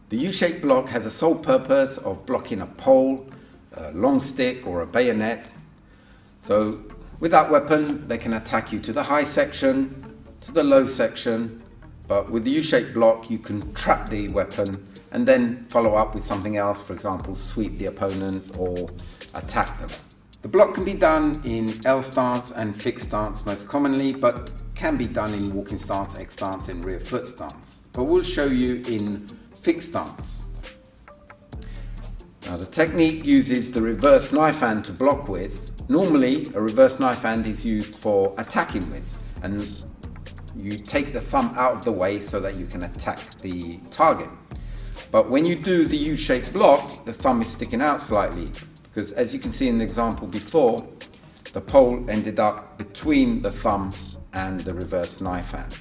The U-shaped block has a sole purpose of blocking a pole, a long stick or a bayonet. So with that weapon they can attack you to the high section, to the low section, but with the U-shaped block you can trap the weapon and then follow up with something else, for example sweep the opponent or attack them. The block can be done in L stance and fixed stance most commonly, but can be done in walking stance, X stance and rear foot stance. But we'll show you in fixed stance. Now the technique uses the reverse knife hand to block with. Normally a reverse knife hand is used for attacking with, and you take the thumb out of the way so that you can attack the target. But when you do the U-shaped block, the thumb is sticking out slightly, because as you can see in the example before, the pole ended up between the thumb and the reverse knife hand.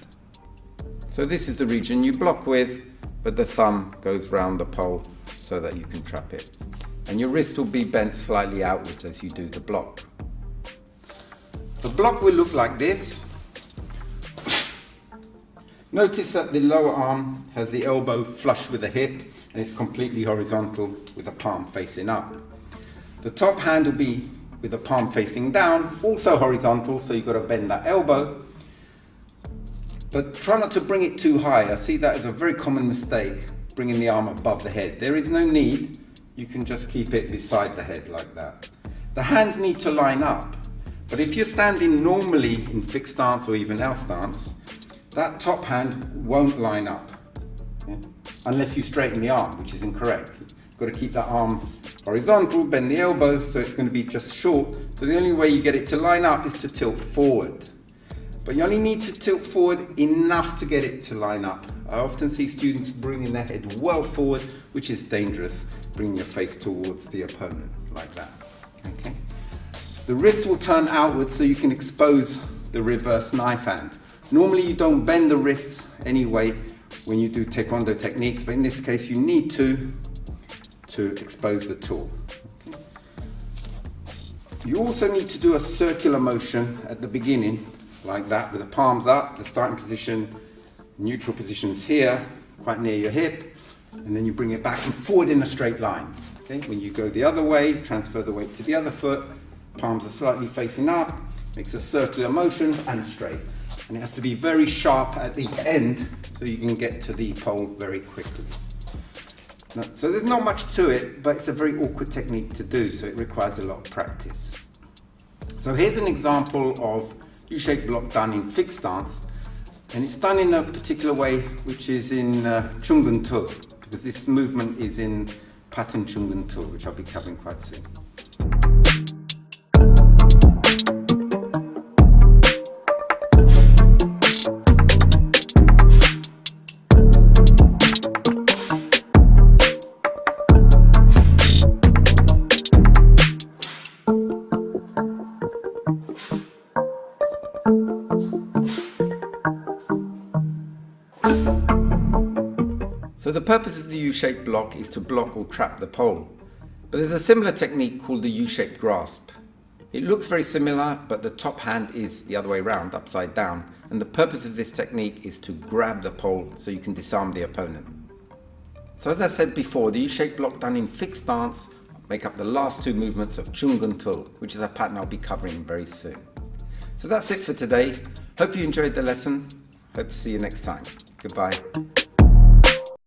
So this is the region you block with, but the thumb goes round the pole so that you can trap it. And your wrist will be bent slightly outwards as you do the block. The block will look like this. Notice that the lower arm has the elbow flush with the hip and is completely horizontal with the palm facing up. The top hand will be with the palm facing down, also horizontal, so you've got to bend that elbow. But try not to bring it too high. I see that as a very common mistake, bringing the arm above the head. There is no need. You can just keep it beside the head like that. The hands need to line up. But if you're standing normally in fixed stance or even L stance, that top hand won't line up. Yeah? Unless you straighten the arm, which is incorrect. You've got to keep that arm horizontal, bend the elbow, so it's going to be just short. So the only way you get it to line up is to tilt forward. But you only need to tilt forward enough to get it to line up. I often see students bringing their head well forward, which is dangerous, bringing your face towards the opponent, like that. Okay. The wrist will turn outwards so you can expose the reverse knife hand. Normally you don't bend the wrists anyway when you do taekwondo techniques, but in this case you need to expose the tool. Okay. You also need to do a circular motion at the beginning, like that, with the palms up, the starting position, neutral position is here, quite near your hip, and then you bring it back and forward in a straight line. Okay? When you go the other way, transfer the weight to the other foot, palms are slightly facing up, makes a circular motion and straight. And it has to be very sharp at the end so you can get to the pole very quickly. So there's not much to it, but it's a very awkward technique to do, so it requires a lot of practice. So here's an example of U-shaped block done in fixed stance, and it's done in a particular way which is in Chungun Tu, because this movement is in pattern Chungun Tu, which I'll be covering quite soon. So the purpose of the U-shaped block is to block or trap the pole. But there's a similar technique called the U-shaped grasp. It looks very similar, but the top hand is the other way around, upside down. And the purpose of this technique is to grab the pole so you can disarm the opponent. So as I said before, the U-shaped block done in fixed stance make up the last two movements of Chungun Tu, which is a pattern I'll be covering very soon. So that's it for today. Hope you enjoyed the lesson. Hope to see you next time. Goodbye.